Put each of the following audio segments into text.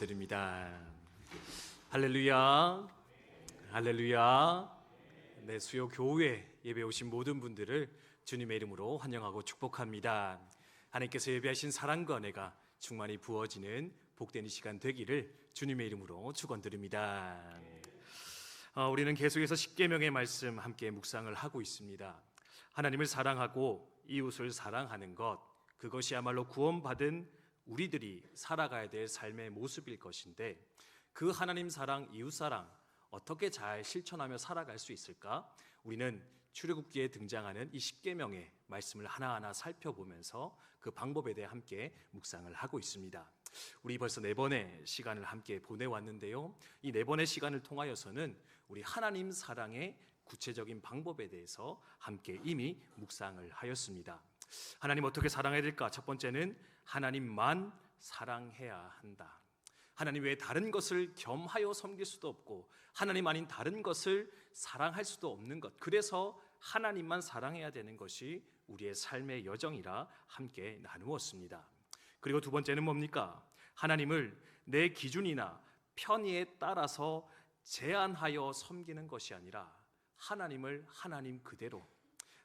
감사드립니다. 할렐루야, 할렐루야. 네, 수요 교회 예배 오신 모든 분들을 주님의 이름으로 환영하고 축복합니다. 하나님께서 예배하신 사랑과 은혜가 충만히 부어지는 복된 이 시간 되기를 주님의 이름으로 축원드립니다. 우리는 계속해서 십계명의 말씀 함께 묵상을 하고 있습니다. 하나님을 사랑하고 이웃을 사랑하는 것, 그것이야말로 구원받은 우리들이 살아가야 될 삶의 모습일 것인데, 그 하나님 사랑, 이웃 사랑 어떻게 잘 실천하며 살아갈 수 있을까? 우리는 출애굽기에 등장하는 이 십계명의 말씀을 하나하나 살펴보면서 그 방법에 대해 함께 묵상을 하고 있습니다. 우리 벌써 4번의 시간을 함께 보내왔는데요, 이 4번의 시간을 통하여서는 우리 하나님 사랑의 구체적인 방법에 대해서 함께 이미 묵상을 하였습니다. 하나님 어떻게 사랑해야 될까? 첫 번째는 하나님만 사랑해야 한다. 하나님 외에 다른 것을 겸하여 섬길 수도 없고 하나님 아닌 다른 것을 사랑할 수도 없는 것, 그래서 하나님만 사랑해야 되는 것이 우리의 삶의 여정이라 함께 나누었습니다. 그리고 두 번째는 뭡니까? 하나님을 내 기준이나 편의에 따라서 제한하여 섬기는 것이 아니라 하나님을 하나님 그대로,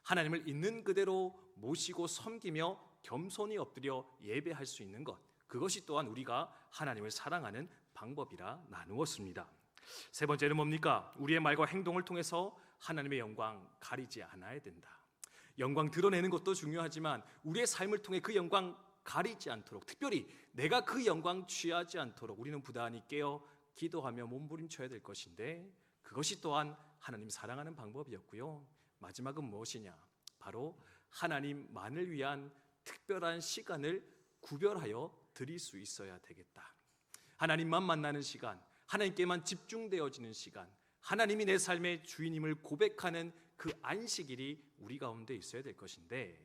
하나님을 있는 그대로 모시고 섬기며 겸손히 엎드려 예배할 수 있는 것, 그것이 또한 우리가 하나님을 사랑하는 방법이라 나누었습니다. 세 번째는 뭡니까? 우리의 말과 행동을 통해서 하나님의 영광 가리지 않아야 된다. 영광 드러내는 것도 중요하지만 우리의 삶을 통해 그 영광 가리지 않도록, 특별히 내가 그 영광 취하지 않도록 우리는 부단히 깨어 기도하며 몸부림쳐야 될 것인데, 그것이 또한 하나님 사랑하는 방법이었고요. 마지막은 무엇이냐? 바로 하나님만을 위한 특별한 시간을 구별하여 드릴 수 있어야 되겠다. 하나님만 만나는 시간, 하나님께만 집중되어지는 시간, 하나님이 내 삶의 주인임을 고백하는 그 안식일이 우리 가운데 있어야 될 것인데,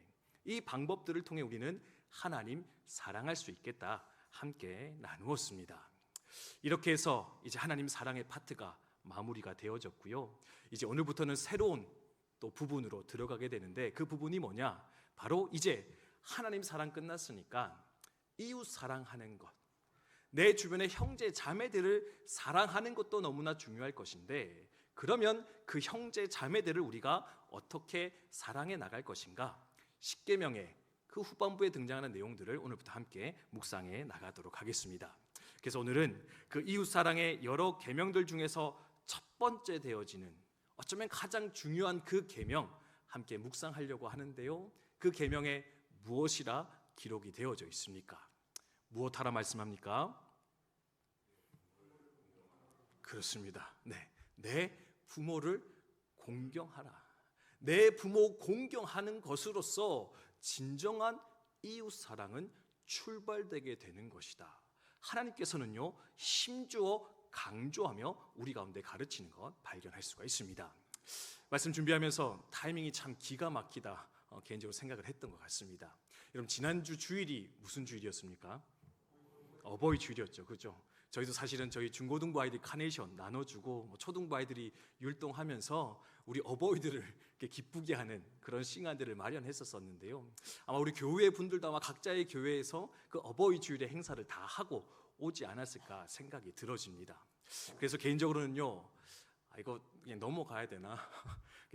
이 방법들을 통해 우리는 하나님 사랑할 수 있겠다 함께 나누었습니다. 이렇게 해서 이제 하나님 사랑의 파트가 마무리가 되어졌고요. 이제 오늘부터는 새로운 또 부분으로 들어가게 되는데, 그 부분이 뭐냐? 바로 이제 하나님 사랑 끝났으니까 이웃 사랑하는 것, 내 주변의 형제 자매들을 사랑하는 것도 너무나 중요할 것인데, 그러면 그 형제 자매들을 우리가 어떻게 사랑해 나갈 것인가? 십계명의 그 후반부에 등장하는 내용들을 오늘부터 함께 묵상해 나가도록 하겠습니다. 그래서 오늘은 그 이웃 사랑의 여러 계명들 중에서 첫 번째 되어지는, 어쩌면 가장 중요한 그 계명 함께 묵상하려고 하는데요, 그 계명에 무엇이라 기록이 되어져 있습니까? 무엇하라 말씀합니까? 그렇습니다. 내 부모를 공경하라. 내 부모 공경하는 것으로서 진정한 이웃 사랑은 출발되게 되는 것이다. 하나님께서는요, 힘주어 강조하며 우리 가운데 가르치는 것 발견할 수가 있습니다. 말씀 준비하면서 타이밍이 참 기가 막히다 개인적으로 생각을 했던 것 같습니다. 여러분, 지난주 주일이 무슨 주일이었습니까? 어버이 주일이었죠. 그렇죠? 저희도 사실은 저희 중고등부 아이들 카네이션 나눠주고 초등부 아이들이 율동하면서 우리 어버이들을 이렇게 기쁘게 하는 그런 시간들을 마련했었는데요, 아마 우리 교회 분들도 아마 각자의 교회에서 그 어버이 주일의 행사를 다 하고 오지 않았을까 생각이 들어집니다. 그래서 개인적으로는요, 이거 그냥 넘어가야 되나?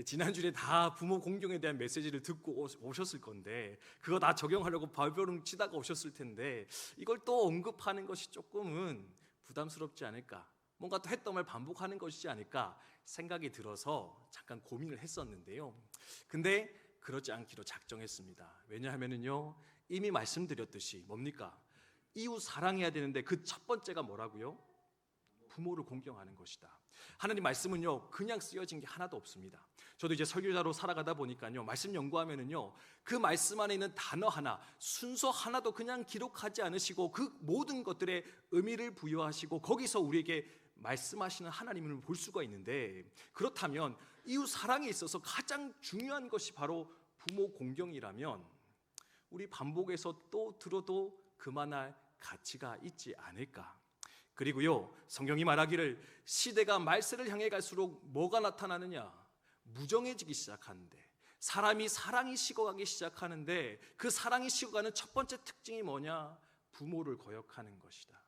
지난주에 다 부모 공경에 대한 메시지를 듣고 오셨을 건데, 그거 다 적용하려고 발버둥 치다가 오셨을 텐데, 이걸 또 언급하는 것이 조금은 부담스럽지 않을까, 뭔가 또 했던 말 반복하는 것이지 않을까 생각이 들어서 잠깐 고민을 했었는데요, 근데 그러지 않기로 작정했습니다. 왜냐하면요, 이미 말씀드렸듯이 뭡니까? 이웃 사랑해야 되는데 그 첫 번째가 뭐라고요? 부모를 공경하는 것이다. 하나님 말씀은요, 그냥 쓰여진 게 하나도 없습니다. 저도 이제 설교자로 살아가다 보니까요, 말씀 연구하면은요, 그 말씀 안에 있는 단어 하나, 순서 하나도 그냥 기록하지 않으시고 그 모든 것들의 의미를 부여하시고 거기서 우리에게 말씀하시는 하나님을 볼 수가 있는데, 그렇다면 이웃 사랑에 있어서 가장 중요한 것이 바로 부모 공경이라면 우리 반복해서 또 들어도 그만할 가치가 있지 않을까. 그리고요, 성경이 말하기를 시대가 말세를 향해 갈수록 뭐가 나타나느냐? 무정해지기 시작하는데, 사랑이 식어가기 시작하는데, 그 사랑이 식어가는 첫 번째 특징이 뭐냐? 부모를 거역하는 것이다.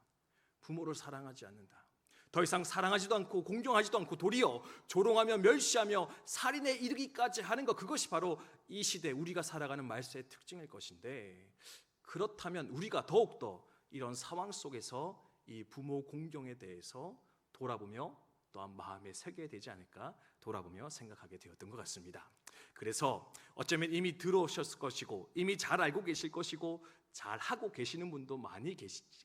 부모를 사랑하지 않는다. 더 이상 사랑하지도 않고 공경하지도 않고 도리어 조롱하며 멸시하며 살인에 이르기까지 하는 것, 그것이 바로 이 시대 우리가 살아가는 말세의 특징일 것인데, 그렇다면 우리가 더욱더 이런 상황 속에서 이 부모 공경에 대해서 돌아보며 또한 마음에 새겨야 되지 않을까 돌아보며 생각하게 되었던 것 같습니다. 그래서 어쩌면 이미 들어오셨을 것이고 이미 잘 알고 계실 것이고 잘 하고 계시는 분도 많이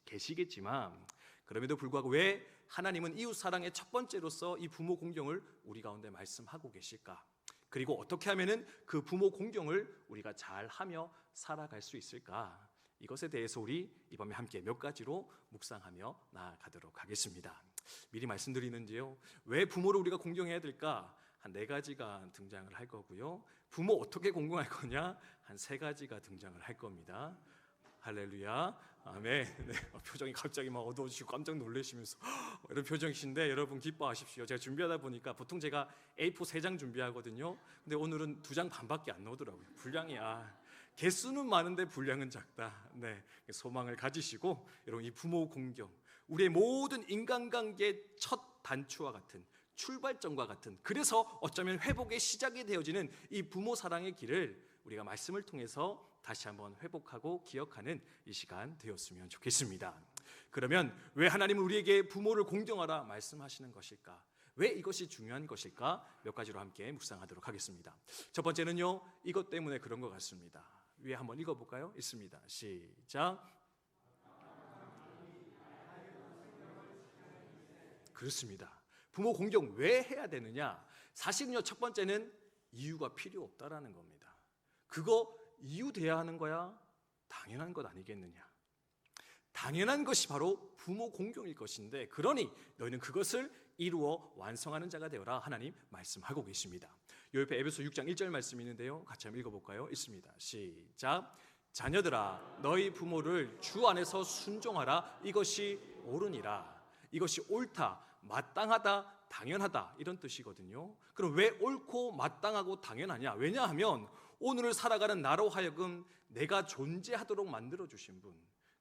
계시겠지만, 그럼에도 불구하고 왜 하나님은 이웃 사랑의 첫 번째로서 이 부모 공경을 우리 가운데 말씀하고 계실까? 그리고 어떻게 하면은 그 부모 공경을 우리가 잘 하며 살아갈 수 있을까? 이것에 대해서 우리 이번에 함께 몇 가지로 묵상하며 나아가도록 하겠습니다. 미리 말씀드리는데요, 왜 부모를 우리가 공경해야 될까? 한 4가지가 등장을 할 거고요. 부모 어떻게 공경할 거냐? 한 3가지가 등장을 할 겁니다. 할렐루야, 아멘. 네, 표정이 갑자기 막 어두워지시고 깜짝 놀라시면서 이런 표정이신데 여러분 기뻐하십시오. 제가 준비하다 보니까 보통 제가 A4 3장 준비하거든요. 근데 오늘은 2장 반밖에 안 나오더라고요. 분량이 개수는 많은데 분량은 작다. 네, 소망을 가지시고 여러분, 이 부모 공경, 우리의 모든 인간관계의 첫 단추와 같은, 출발점과 같은, 그래서 어쩌면 회복의 시작이 되어지는 이 부모 사랑의 길을 우리가 말씀을 통해서 다시 한번 회복하고 기억하는 이 시간 되었으면 좋겠습니다. 그러면 왜 하나님은 우리에게 부모를 공경하라 말씀하시는 것일까? 왜 이것이 중요한 것일까? 몇 가지로 함께 묵상하도록 하겠습니다. 첫 번째는요, 이것 때문에 그런 것 같습니다. 위에 한번 읽어볼까요? 있습니다. 시작. 그렇습니다. 부모 공경 왜 해야 되느냐? 사실은요, 첫 번째는 이유가 필요 없다라는 겁니다. 그거 이유 돼야 하는 거야? 당연한 것 아니겠느냐? 당연한 것이 바로 부모 공경일 것인데, 그러니 너희는 그것을 이루어 완성하는 자가 되어라, 하나님 말씀하고 계십니다. 요 옆에 에베소 6장 1절 말씀이 있는데요, 같이 한번 읽어볼까요? 있습니다. 시작. 자녀들아, 너희 부모를 주 안에서 순종하라. 이것이 옳으니라. 이것이 옳다, 마땅하다, 당연하다, 이런 뜻이거든요. 그럼 왜 옳고 마땅하고 당연하냐? 왜냐하면 오늘을 살아가는 나로 하여금 내가 존재하도록 만들어주신 분,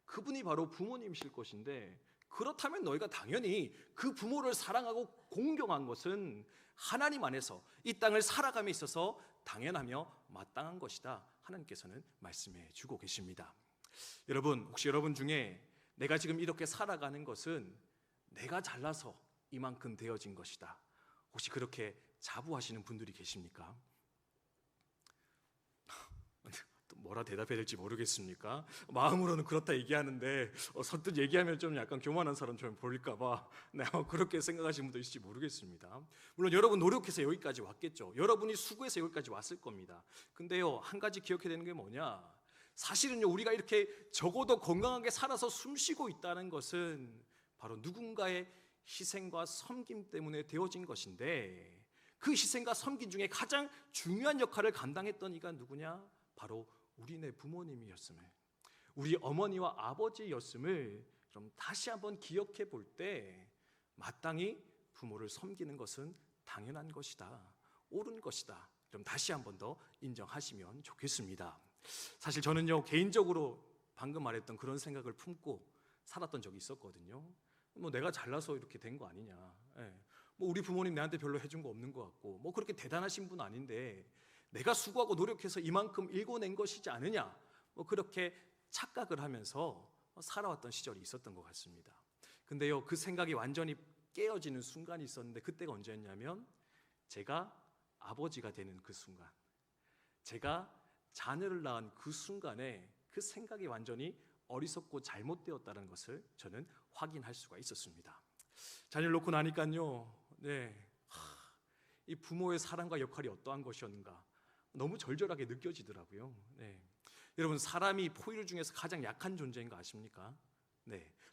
그분이 바로 부모님이실 것인데, 그렇다면 너희가 당연히 그 부모를 사랑하고 공경한 것은 하나님 안에서 이 땅을 살아감에 있어서 당연하며 마땅한 것이다, 하나님께서는 말씀해 주고 계십니다. 여러분, 혹시 여러분 중에 내가 지금 이렇게 살아가는 것은 내가 잘나서 이만큼 되어진 것이다, 혹시 그렇게 자부하시는 분들이 계십니까? 뭐라 대답해야 될지 모르겠습니까? 마음으로는 그렇다 얘기하는데 선뜻 얘기하면 좀 약간 교만한 사람처럼 보일까 봐 그렇게 생각하시는 분도 있을지 모르겠습니다. 물론 여러분 노력해서 여기까지 왔겠죠. 여러분이 수고해서 여기까지 왔을 겁니다. 근데요, 한 가지 기억해야 되는 게 뭐냐? 사실은요, 우리가 이렇게 적어도 건강하게 살아서 숨쉬고 있다는 것은 바로 누군가의 희생과 섬김 때문에 되어진 것인데, 그 희생과 섬김 중에 가장 중요한 역할을 감당했던 이가 누구냐? 바로 우리네 부모님이었음을, 우리 어머니와 아버지였음을 좀 다시 한번 기억해 볼 때, 마땅히 부모를 섬기는 것은 당연한 것이다, 옳은 것이다, 좀 다시 한번 더 인정하시면 좋겠습니다. 사실 저는요, 개인적으로 방금 말했던 그런 생각을 품고 살았던 적이 있었거든요. 뭐 내가 잘나서 이렇게 된 거 아니냐, 뭐 우리 부모님 내한테 별로 해준 거 없는 것 같고, 뭐 그렇게 대단하신 분 아닌데 내가 수고하고 노력해서 이만큼 일궈낸 것이지 않느냐, 뭐 그렇게 착각을 하면서 살아왔던 시절이 있었던 것 같습니다. 근데요, 그 생각이 완전히 깨어지는 순간이 있었는데, 그때가 언제였냐면 제가 아버지가 되는 그 순간, 제가 자녀를 낳은 그 순간에 그 생각이 완전히 어리석고 잘못되었다는 것을 저는 확인할 수가 있었습니다. 자녀를 놓고 나니까요, 이 부모의 사랑과 역할이 어떠한 것이었는가 너무 절절하게 느껴지더라고요. 여러분, 사람이 포유류 중에서 가장 약한 존재인 거 아십니까?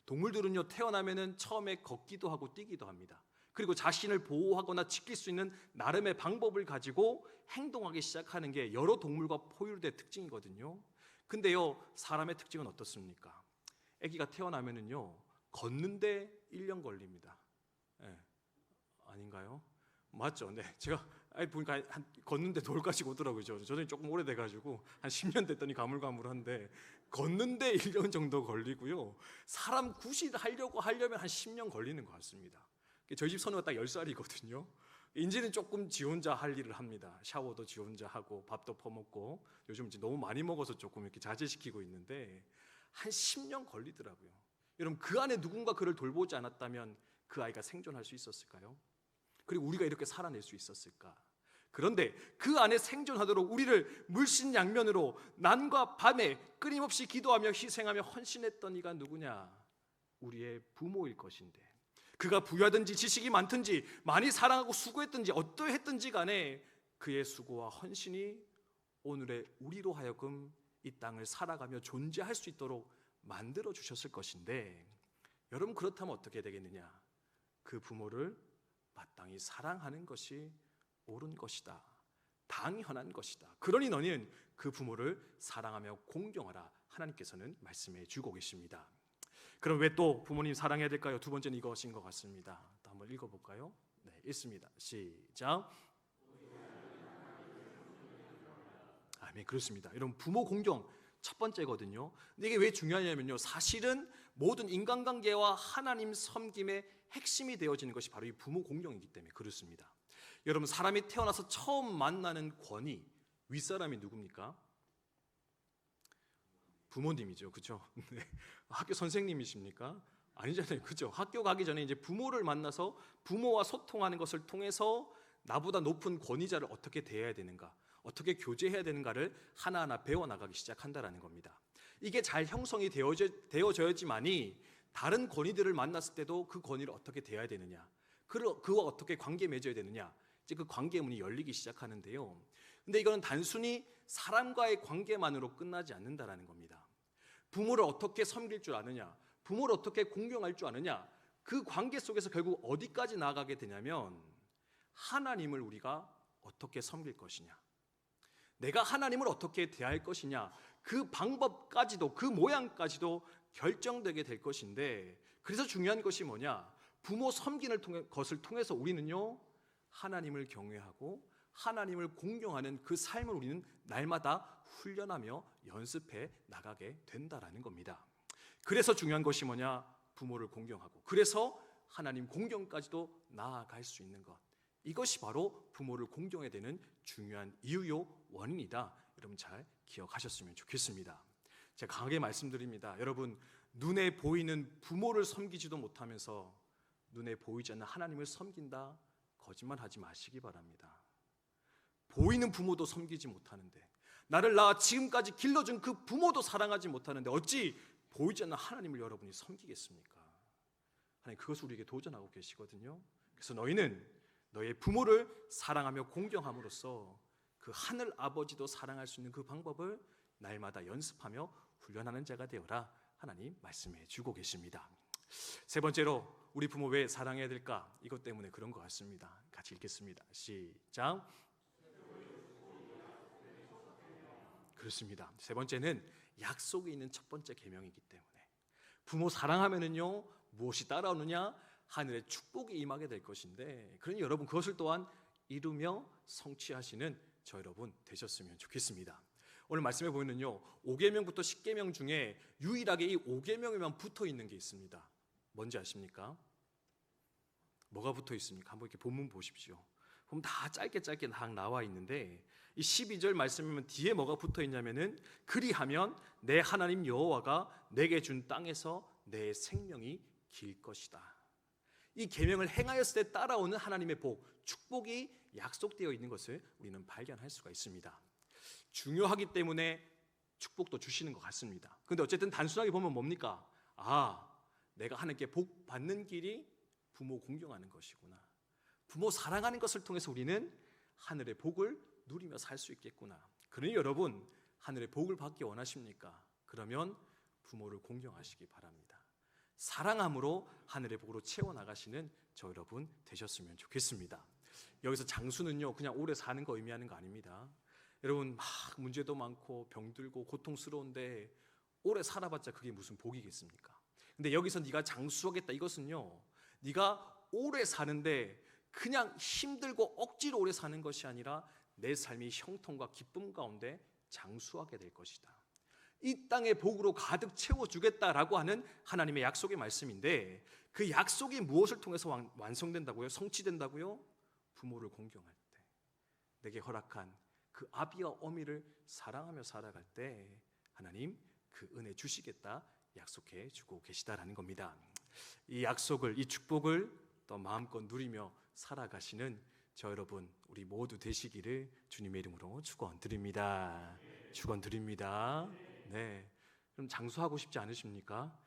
동물들은요, 태어나면은 처음에 걷기도 하고 뛰기도 합니다. 그리고 자신을 보호하거나 지킬 수 있는 나름의 방법을 가지고 행동하기 시작하는 게 여러 동물과 포유류의 특징이거든요. 근데요, 사람의 특징은 어떻습니까? 아기가 태어나면은요, 걷는데 1년 걸립니다. 아닌가요? 맞죠? 네, 제가 보니까 걷는데 돌까지 오더라고요. 저는 조금 오래돼가지고 한 10년 됐더니 가물가물한데 걷는데 1년 정도 걸리고요. 사람 구실하려면 한 10년 걸리는 것 같습니다. 저희 집 선우가 딱 10살이거든요. 이제는 조금 지 혼자 할 일을 합니다. 샤워도 지 혼자 하고 밥도 퍼먹고 요즘 이제 너무 많이 먹어서 조금 이렇게 자제시키고 있는데 한 10년 걸리더라고요. 여러분, 그 안에 누군가 그를 돌보지 않았다면 그 아이가 생존할 수 있었을까요? 그리고 우리가 이렇게 살아낼 수 있었을까? 그런데 그 안에 생존하도록 우리를 물신양면으로 낮과 밤에 끊임없이 기도하며 희생하며 헌신했던 이가 누구냐? 우리의 부모일 것인데, 그가 부유하든지 지식이 많든지 많이 사랑하고 수고했든지 어떠했든지 간에 그의 수고와 헌신이 오늘의 우리로 하여금 이 땅을 살아가며 존재할 수 있도록 만들어 주셨을 것인데, 여러분, 그렇다면 어떻게 되겠느냐? 그 부모를 마땅히 사랑하는 것이 옳은 것이다, 당연한 것이다. 그러니 너는 그 부모를 사랑하며 공경하라. 하나님께서는 말씀해 주고 계십니다. 그럼 왜 또 부모님 사랑해야 될까요? 두 번째는 이것인 것 같습니다. 또 한번 읽어볼까요? 네, 읽습니다. 시작. 아멘. 그렇습니다. 여러분, 부모 공경 첫 번째거든요. 근데 이게 왜 중요하냐면요, 사실은 모든 인간관계와 하나님 섬김의 핵심이 되어지는 것이 바로 이 부모 공경이기 때문에 그렇습니다. 여러분, 사람이 태어나서 처음 만나는 권위, 윗사람이 누굽니까? 부모님이죠. 그렇죠? 네. 학교 선생님이십니까? 아니잖아요. 그렇죠? 학교 가기 전에 이제 부모를 만나서 부모와 소통하는 것을 통해서 나보다 높은 권위자를 어떻게 대해야 되는가, 어떻게 교제해야 되는가를 하나하나 배워나가기 시작한다라는 겁니다. 이게 잘 형성이 되어져야지만이 다른 권위들을 만났을 때도 그 권위를 어떻게 대해야 되느냐, 그와 어떻게 관계 맺어야 되느냐, 이제 그 관계 문이 열리기 시작하는데요. 근데 이거는 단순히 사람과의 관계만으로 끝나지 않는다라는 겁니다. 부모를 어떻게 섬길 줄 아느냐, 부모를 어떻게 공경할 줄 아느냐, 그 관계 속에서 결국 어디까지 나아가게 되냐면 하나님을 우리가 어떻게 섬길 것이냐, 내가 하나님을 어떻게 대할 것이냐, 그 방법까지도, 그 모양까지도 결정되게 될 것인데, 그래서 중요한 것이 뭐냐? 부모 섬기는 것을 통해서 우리는요, 하나님을 경외하고 하나님을 공경하는 그 삶을 우리는 날마다 훈련하며 연습해 나가게 된다라는 겁니다. 그래서 중요한 것이 뭐냐? 부모를 공경하고, 그래서 하나님 공경까지도 나아갈 수 있는 것, 이것이 바로 부모를 공경해야 되는 중요한 이유요 원인이다. 여러분 잘 기억하셨으면 좋겠습니다. 제가 강하게 말씀드립니다. 여러분, 눈에 보이는 부모를 섬기지도 못하면서 눈에 보이지 않는 하나님을 섬긴다, 거짓말하지 마시기 바랍니다. 보이는 부모도 섬기지 못하는데, 나를 낳아 지금까지 길러준 그 부모도 사랑하지 못하는데 어찌 보이지 않는 하나님을 여러분이 섬기겠습니까? 하나님 그것을 우리에게 도전하고 계시거든요. 그래서 너희는 너의 부모를 사랑하며 공경함으로써 그 하늘 아버지도 사랑할 수 있는 그 방법을 날마다 연습하며 훈련하는 자가 되어라. 하나님 말씀해 주고 계십니다. 세 번째로, 우리 부모 왜 사랑해야 될까? 이것 때문에 그런 것 같습니다. 같이 읽겠습니다. 시작. 그렇습니다. 세 번째는 약속이 있는 첫 번째 계명이기 때문에, 부모 사랑하면은요 무엇이 따라오느냐? 하늘의 축복이 임하게 될 것인데, 그러니 여러분 그것을 또한 이루며 성취하시는 저 여러분 되셨으면 좋겠습니다. 오늘 말씀해 보면은요 5계명부터 10계명 중에 유일하게 이 5계명에만 붙어 있는 게 있습니다. 뭔지 아십니까? 뭐가 붙어 있습니까? 한번 이렇게 본문 보십시오. 보면 다 짧게 다 나와 있는데, 이 12절 말씀이면 뒤에 뭐가 붙어 있냐면은, 그리하면 내 하나님 여호와가 내게 준 땅에서 내 생명이 길 것이다. 이 계명을 행하였을 때 따라오는 하나님의 복, 축복이 약속되어 있는 것을 우리는 발견할 수가 있습니다. 중요하기 때문에 축복도 주시는 것 같습니다. 그런데 어쨌든 단순하게 보면 뭡니까? 내가 하나님께 복 받는 길이 부모 공경하는 것이구나, 부모 사랑하는 것을 통해서 우리는 하늘의 복을 누리며 살 수 있겠구나. 그러니 여러분, 하늘의 복을 받기 원하십니까? 그러면 부모를 공경하시기 바랍니다. 사랑함으로 하늘의 복으로 채워나가시는 저 여러분 되셨으면 좋겠습니다. 여기서 장수는요 그냥 오래 사는 거 의미하는 거 아닙니다. 여러분, 막 문제도 많고 병들고 고통스러운데 오래 살아봤자 그게 무슨 복이겠습니까? 근데 여기서 네가 장수하겠다, 이것은요 네가 오래 사는데 그냥 힘들고 억지로 오래 사는 것이 아니라 내 삶이 형통과 기쁨 가운데 장수하게 될 것이다. 이 땅의 복으로 가득 채워주겠다라고 하는 하나님의 약속의 말씀인데, 그 약속이 무엇을 통해서 완성된다고요? 성취된다고요? 부모를 공경할 때, 내게 허락한 그 아비와 어미를 사랑하며 살아갈 때 하나님 그 은혜 주시겠다 약속해 주고 계시다라는 겁니다. 이 약속을, 이 축복을 또 마음껏 누리며 살아가시는 저 여러분 우리 모두 되시기를 주님의 이름으로 축원드립니다. 축원드립니다. 네, 그럼 장수하고 싶지 않으십니까?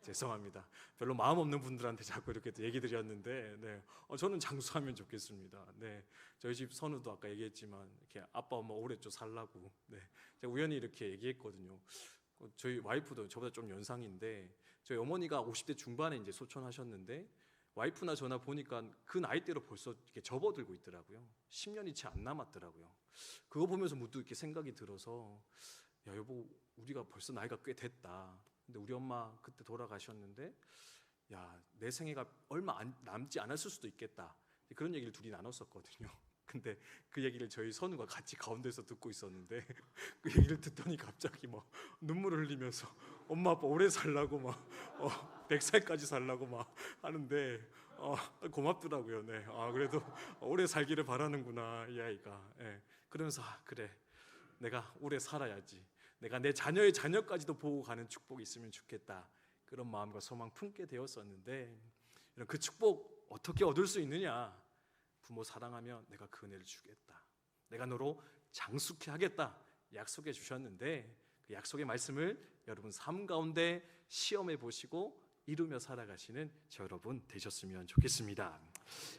죄송합니다. 별로 마음 없는 분들한테 자꾸 이렇게 얘기 드렸는데, 네, 저는 장수하면 좋겠습니다. 네, 저희 집 선우도 아까 얘기했지만 이렇게 아빠 엄마 오래 좀 살라고, 네, 제가 우연히 이렇게 얘기했거든요. 저희 와이프도 저보다 좀 연상인데, 저희 어머니가 50대 중반에 이제 소천하셨는데 와이프나 저나 보니까 그 나이대로 벌써 이렇게 접어들고 있더라고요. 10년이 채 안 남았더라고요. 그거 보면서 문득 이렇게 생각이 들어서, 야 여보, 우리가 벌써 나이가 꽤 됐다. 근데 우리 엄마 그때 돌아가셨는데, 야 내 생애가 얼마 남지 않았을 수도 있겠다. 그런 얘기를 둘이 나눴었거든요. 근데 그 얘기를 저희 선우가 같이 가운데서 듣고 있었는데 그 얘기를 듣더니 갑자기 막 눈물을 흘리면서 엄마 아빠 오래 살라고 막 100살까지 살라고 막 하는데 고맙더라고요. 네. 그래도 오래 살기를 바라는구나 이 아이가. 네. 그러면서 그래, 내가 오래 살아야지, 내가 내 자녀의 자녀까지도 보고 가는 축복이 있으면 좋겠다, 그런 마음과 소망 품게 되었었는데, 이런 그 축복 어떻게 얻을 수 있느냐? 부모 사랑하면 내가 그 은혜를 주겠다, 내가 너로 장수케 하겠다 약속해 주셨는데, 그 약속의 말씀을 여러분 삶 가운데 시험해 보시고 이루며 살아가시는 저 여러분 되셨으면 좋겠습니다.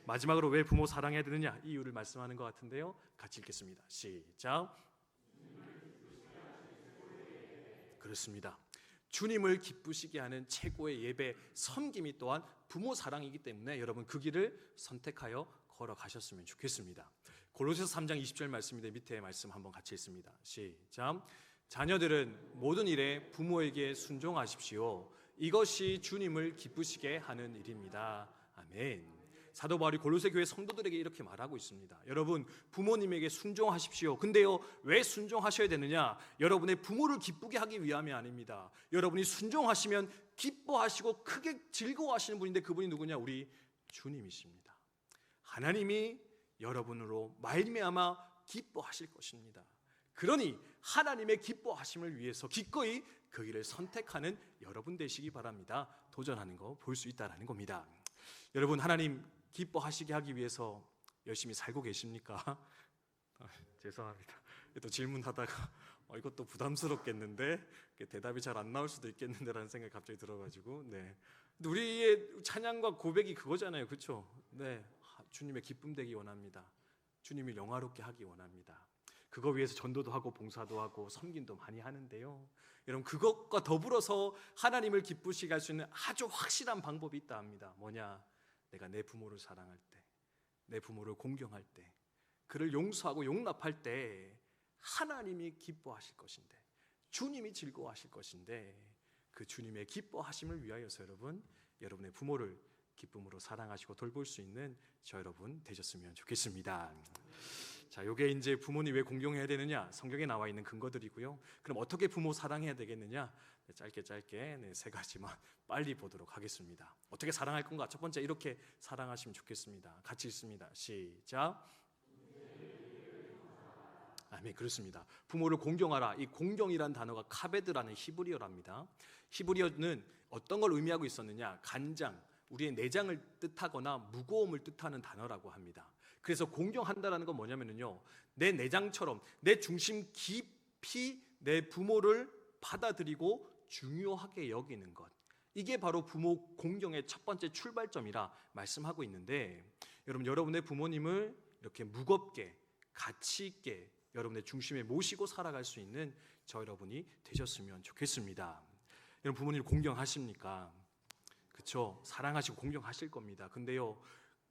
마지막으로 왜 부모 사랑해야 되느냐, 이유를 말씀하는 것 같은데요, 같이 읽겠습니다. 시작. 그렇습니다. 주님을 기쁘시게 하는 최고의 예배, 섬김이 또한 부모 사랑이기 때문에 여러분 그 길을 선택하여 걸어가셨으면 좋겠습니다. 골로새서 3장 20절 말씀인데 밑에 말씀 한번 같이 읽습니다. 시작. 자녀들은 모든 일에 부모에게 순종하십시오. 이것이 주님을 기쁘시게 하는 일입니다. 아멘. 사도 바울이 골로새 교회 성도들에게 이렇게 말하고 있습니다. 여러분 부모님에게 순종하십시오. 근데요, 왜 순종하셔야 되느냐? 여러분의 부모를 기쁘게 하기 위함이 아닙니다. 여러분이 순종하시면 기뻐하시고 크게 즐거워하시는 분인데, 그분이 누구냐? 우리 주님이십니다. 하나님이 여러분으로 말미암아 기뻐하실 것입니다. 그러니 하나님의 기뻐하심을 위해서 기꺼이 그 길을 선택하는 여러분 되시기 바랍니다. 도전하는 거 볼 수 있다는 겁니다. 여러분 하나님 기뻐하시게 하기 위해서 열심히 살고 계십니까? 죄송합니다. 또 질문하다가 이것도 부담스럽겠는데 대답이 잘 안 나올 수도 있겠는데라는 생각이 갑자기 들어가지고, 네. 우리의 찬양과 고백이 그거잖아요, 그렇죠? 네, 주님의 기쁨 되기 원합니다. 주님을 영화롭게 하기 원합니다. 그거 위해서 전도도 하고 봉사도 하고 섬김도 많이 하는데요, 여러분 그것과 더불어서 하나님을 기쁘시게 할 수 있는 아주 확실한 방법이 있다 합니다. 뭐냐? 내가 내 부모를 사랑할 때, 내 부모를 공경할 때, 그를 용서하고 용납할 때 하나님이 기뻐하실 것인데, 주님이 즐거워하실 것인데, 그 주님의 기뻐하심을 위하여서 여러분의 부모를 기쁨으로 사랑하시고 돌볼 수 있는 저 여러분 되셨으면 좋겠습니다. 자, 요게 이제 부모님 왜 공경해야 되느냐? 성경에 나와 있는 근거들이고요. 그럼 어떻게 부모 사랑해야 되겠느냐? 짧게 세 가지만 빨리 보도록 하겠습니다. 어떻게 사랑할 건가? 첫 번째, 이렇게 사랑하시면 좋겠습니다. 같이 읽습니다. 시작. 아멘. 그렇습니다. 부모를 공경하라. 이 공경이란 단어가 카베드라는 히브리어랍니다. 히브리어는 어떤 걸 의미하고 있었느냐? 간장, 우리의 내장을 뜻하거나 무거움을 뜻하는 단어라고 합니다. 그래서 공경한다라는 건 뭐냐면요, 내 내장처럼 내 중심 깊이 내 부모를 받아들이고 중요하게 여기는 것, 이게 바로 부모 공경의 첫 번째 출발점이라 말씀하고 있는데, 여러분의 부모님을 이렇게 무겁게 가치 있게 여러분의 중심에 모시고 살아갈 수 있는 저 여러분이 되셨으면 좋겠습니다. 여러분 부모님 공경하십니까? 그렇죠? 사랑하시고 공경하실 겁니다. 근데요,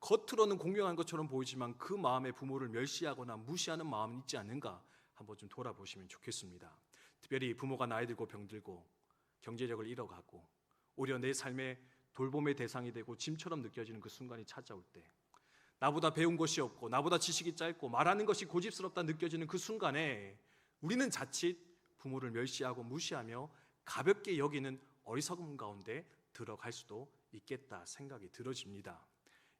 겉으로는 공경한 것처럼 보이지만 그 마음에 부모를 멸시하거나 무시하는 마음은 있지 않는가 한번 좀 돌아보시면 좋겠습니다. 특별히 부모가 나이 들고 병들고 경제력을 잃어가고 오히려 내 삶에 돌봄의 대상이 되고 짐처럼 느껴지는 그 순간이 찾아올 때, 나보다 배운 것이 없고 나보다 지식이 짧고 말하는 것이 고집스럽다 느껴지는 그 순간에 우리는 자칫 부모를 멸시하고 무시하며 가볍게 여기는 어리석음 가운데 들어갈 수도 있겠다 생각이 들어집니다.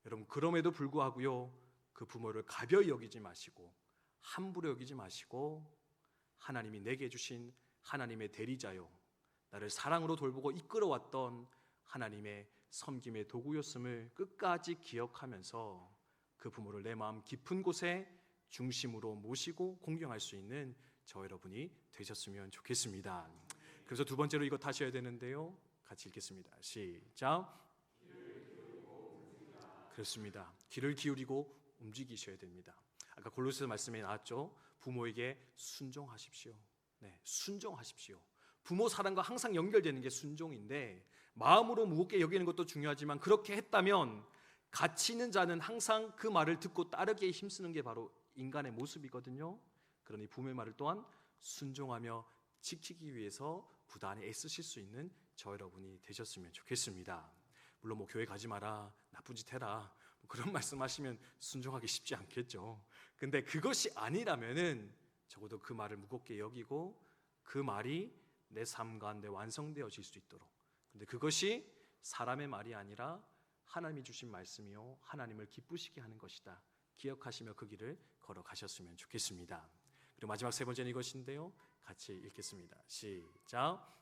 여러분, 그럼에도 불구하고요, 그 부모를 가벼이 여기지 마시고 함부로 여기지 마시고 하나님이 내게 주신 하나님의 대리자요, 나를 사랑으로 돌보고 이끌어왔던 하나님의 섬김의 도구였음을 끝까지 기억하면서 그 부모를 내 마음 깊은 곳에 중심으로 모시고 공경할 수 있는 저 여러분이 되셨으면 좋겠습니다. 그래서 두 번째로 이거 하셔야 되는데요, 같이 읽겠습니다. 시작. 그렇습니다. 귀를 기울이고 움직이셔야 됩니다. 아까 골로새서 말씀에 나왔죠. 부모에게 순종하십시오. 네, 순종하십시오. 부모 사랑과 항상 연결되는 게 순종인데, 마음으로 무겁게 여기는 것도 중요하지만 그렇게 했다면 가치 있는 자는 항상 그 말을 듣고 따르기에 힘쓰는 게 바로 인간의 모습이거든요. 그러니 부모의 말을 또한 순종하며 지키기 위해서 부단히 애쓰실 수 있는 저 여러분이 되셨으면 좋겠습니다. 물론 뭐 교회 가지 마라, 나쁜 짓 해라, 그런 말씀하시면 순종하기 쉽지 않겠죠. 근데 그것이 아니라면은 적어도 그 말을 무겁게 여기고 그 말이 내 삶 가운데 완성되어질 수 있도록, 근데 그것이 사람의 말이 아니라 하나님이 주신 말씀이요 하나님을 기쁘시게 하는 것이다 기억하시며 그 길을 걸어가셨으면 좋겠습니다. 그리고 마지막 세 번째는 이것인데요, 같이 읽겠습니다. 시작.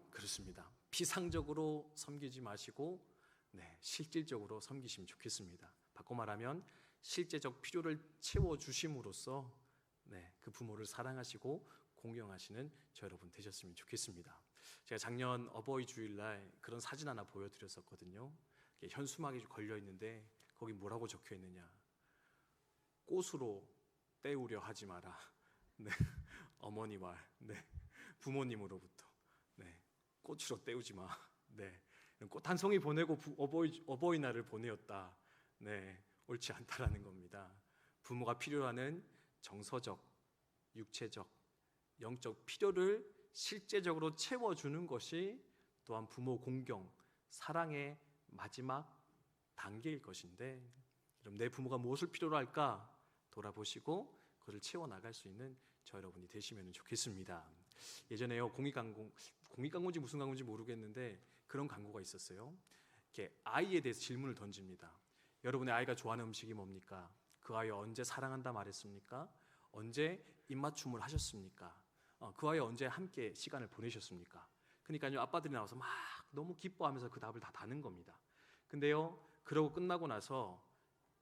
그렇습니다. 피상적으로 섬기지 마시고 실질적으로 섬기시면 좋겠습니다. 바꿔 말하면 실제적 필요를 채워주심으로써 그 부모를 사랑하시고 공경하시는 저 여러분 되셨으면 좋겠습니다. 제가 작년 어버이 주일날 그런 사진 하나 보여드렸었거든요. 현수막이 걸려 있는데 거기 뭐라고 적혀 있느냐, 꽃으로 때우려 하지 마라. 어머니와 부모님으로부터 꽃으로 때우지 마. 꽃 한 송이 보내고 어버이날을 보내었다. 옳지 않다라는 겁니다. 부모가 필요하는 정서적, 육체적, 영적 필요를 실제적으로 채워주는 것이 또한 부모 공경, 사랑의 마지막 단계일 것인데, 그럼 내 부모가 무엇을 필요로 할까 돌아보시고 그것을 채워나갈 수 있는 저 여러분이 되시면 좋겠습니다. 예전에요, 공익광고인지 무슨 광고인지 모르겠는데 그런 광고가 있었어요. 이렇게 아이에 대해서 질문을 던집니다. 여러분의 아이가 좋아하는 음식이 뭡니까? 그 아이 언제 사랑한다 말했습니까? 언제 입맞춤을 하셨습니까? 그 아이 언제 함께 시간을 보내셨습니까? 그러니까요, 아빠들이 나와서 막 너무 기뻐하면서 그 답을 다 다는 겁니다. 근데요, 그러고 끝나고 나서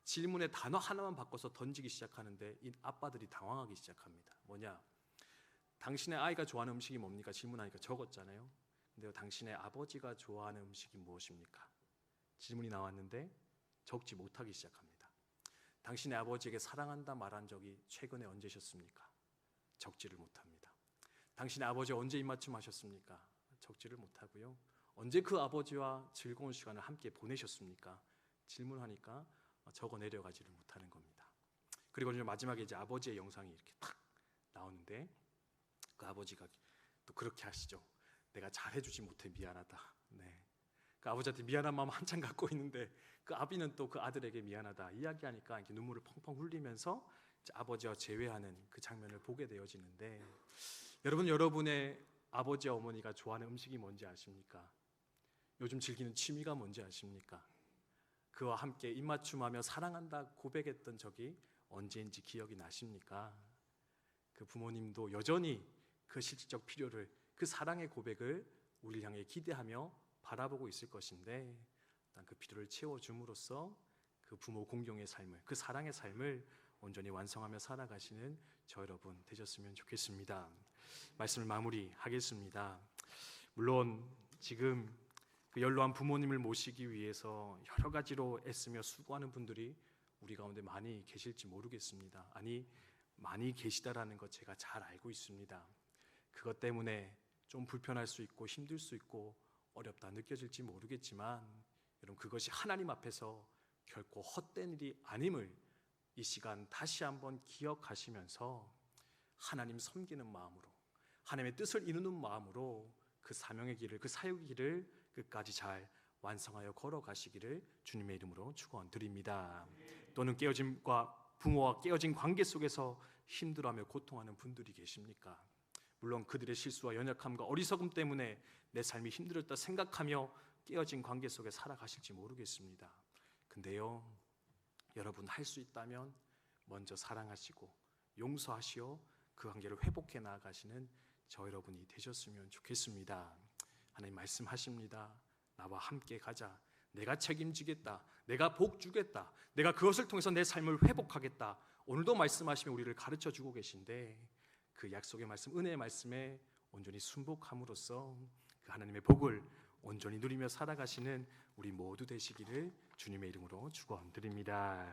질문의 단어 하나만 바꿔서 던지기 시작하는데 이 아빠들이 당황하기 시작합니다. 뭐냐? 당신의 아이가 좋아하는 음식이 뭡니까? 질문하니까 적었잖아요. 근데요, 당신의 아버지가 좋아하는 음식이 무엇입니까? 질문이 나왔는데 적지 못하기 시작합니다. 당신의 아버지에게 사랑한다 말한 적이 최근에 언제셨습니까? 적지를 못합니다. 당신의 아버지 언제 입맞춤 하셨습니까? 적지를 못하고요. 언제 그 아버지와 즐거운 시간을 함께 보내셨습니까? 질문하니까 적어 내려가지를 못하는 겁니다. 그리고 마지막에 이제 아버지의 영상이 이렇게 탁 나오는데 그 아버지가 또 그렇게 하시죠. 내가 잘해주지 못해 미안하다. 그 아버지한테 미안한 마음 한참 갖고 있는데 그 아비는 또 그 아들에게 미안하다 이야기하니까 이렇게 눈물을 펑펑 흘리면서 아버지와 재회하는 그 장면을 보게 되어지는데, 여러분의 아버지와 어머니가 좋아하는 음식이 뭔지 아십니까? 요즘 즐기는 취미가 뭔지 아십니까? 그와 함께 입맞춤하며 사랑한다 고백했던 적이 언제인지 기억이 나십니까? 그 부모님도 여전히 그 실질적 필요를, 그 사랑의 고백을 우리를 향해 기대하며 바라보고 있을 것인데, 그 필요를 채워줌으로써 그 부모 공경의 삶을, 그 사랑의 삶을 온전히 완성하며 살아가시는 저 여러분 되셨으면 좋겠습니다. 말씀을 마무리하겠습니다. 물론 지금 그 연로한 부모님을 모시기 위해서 여러 가지로 애쓰며 수고하는 분들이 우리 가운데 많이 계실지 모르겠습니다. 아니, 많이 계시다라는 것 제가 잘 알고 있습니다. 그것 때문에 좀 불편할 수 있고 힘들 수 있고 어렵다 느껴질지 모르겠지만, 여러분, 그것이 하나님 앞에서 결코 헛된 일이 아님을 이 시간 다시 한번 기억하시면서 하나님 섬기는 마음으로, 하나님의 뜻을 이루는 마음으로 그 사명의 길을, 그 사역의 길을 끝까지 잘 완성하여 걸어가시기를 주님의 이름으로 축원드립니다. 또는 부모와 깨어진 관계 속에서 힘들어하며 고통하는 분들이 계십니까? 물론 그들의 실수와 연약함과 어리석음 때문에 내 삶이 힘들었다 생각하며 깨어진 관계 속에 살아가실지 모르겠습니다. 근데요, 여러분 할 수 있다면 먼저 사랑하시고 용서하시어 그 관계를 회복해 나아가시는 저 여러분이 되셨으면 좋겠습니다. 하나님 말씀하십니다. 나와 함께 가자. 내가 책임지겠다. 내가 복 주겠다. 내가 그것을 통해서 내 삶을 회복하겠다. 오늘도 말씀하시며 우리를 가르쳐 주고 계신데 그 약속의 말씀, 은혜의 말씀에 온전히 순복함으로써 그 하나님의 복을 온전히 누리며 살아가시는 우리 모두 되시기를 주님의 이름으로 축원드립니다.